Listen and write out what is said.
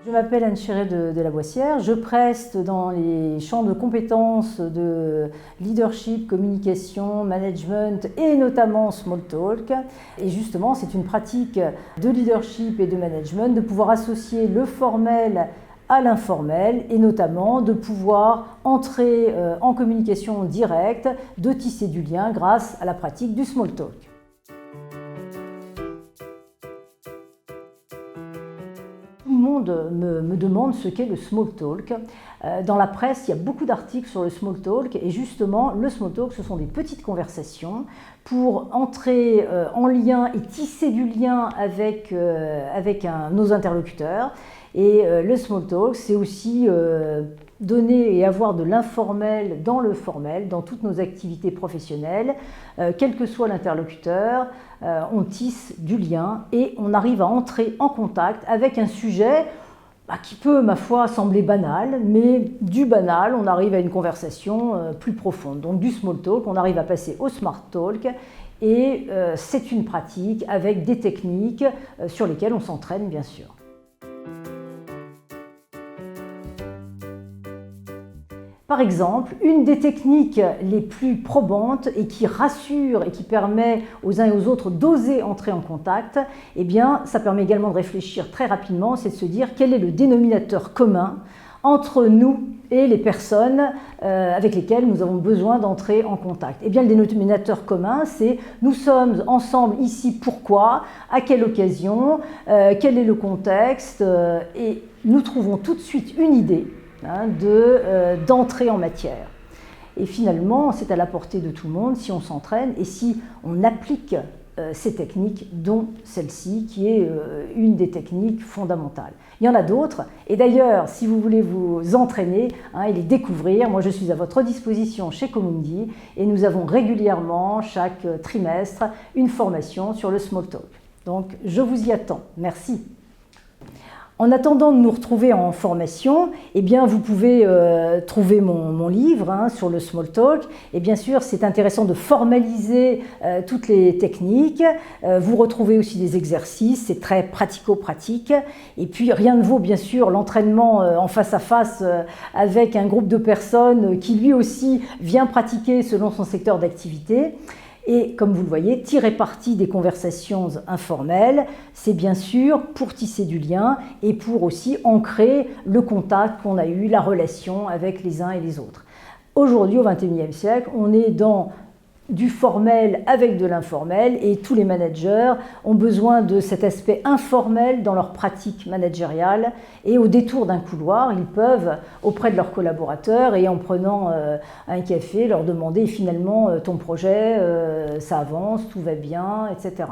Je m'appelle Anne-Chéré de la Boissière, je preste dans les champs de compétences de leadership, communication, management et notamment small talk. Et justement, c'est une pratique de leadership et de management de pouvoir associer le formel à l'informel et notamment de pouvoir entrer en communication directe, de tisser du lien grâce à la pratique du small talk. Tout le monde me demande ce qu'est le small talk. Dans la presse, il y a beaucoup d'articles sur le small talk et justement, le small talk, ce sont des petites conversations pour entrer en lien et tisser du lien avec nos interlocuteurs. Et le small talk, c'est aussi donner et avoir de l'informel dans le formel, dans toutes nos activités professionnelles, quel que soit l'interlocuteur, on tisse du lien et on arrive à entrer en contact avec un sujet qui peut, ma foi, sembler banal, mais du banal, on arrive à une conversation plus profonde. Donc du small talk, on arrive à passer au smart talk et c'est une pratique avec des techniques sur lesquelles on s'entraîne, bien sûr. Par exemple, une des techniques les plus probantes et qui rassure et qui permet aux uns et aux autres d'oser entrer en contact, eh bien, ça permet également de réfléchir très rapidement, c'est de se dire quel est le dénominateur commun entre nous et les personnes avec lesquelles nous avons besoin d'entrer en contact. Eh bien, le dénominateur commun, c'est nous sommes ensemble ici, pourquoi, à quelle occasion, quel est le contexte, et nous trouvons tout de suite une idée d'entrer en matière. Et finalement, c'est à la portée de tout le monde si on s'entraîne et si on applique ces techniques, dont celle-ci, qui est une des techniques fondamentales. Il y en a d'autres, et d'ailleurs, si vous voulez vous entraîner et les découvrir, moi je suis à votre disposition chez Comundi, et nous avons régulièrement, chaque trimestre, une formation sur le small talk. Donc, je vous y attends. Merci. En attendant de nous retrouver en formation, eh bien, vous pouvez trouver mon livre sur le small talk. Et bien sûr, c'est intéressant de formaliser toutes les techniques. Vous retrouvez aussi des exercices, c'est très pratico-pratique. Et puis, rien ne vaut bien sûr l'entraînement en face à face avec un groupe de personnes qui lui aussi vient pratiquer selon son secteur d'activité. Et comme vous le voyez, tirer parti des conversations informelles, c'est bien sûr pour tisser du lien et pour aussi ancrer le contact qu'on a eu, la relation avec les uns et les autres. Aujourd'hui, au XXIe siècle, on est dans du formel avec de l'informel et tous les managers ont besoin de cet aspect informel dans leur pratique managériale et au détour d'un couloir, ils peuvent, auprès de leurs collaborateurs et en prenant un café, leur demander finalement ton projet, ça avance, tout va bien, etc.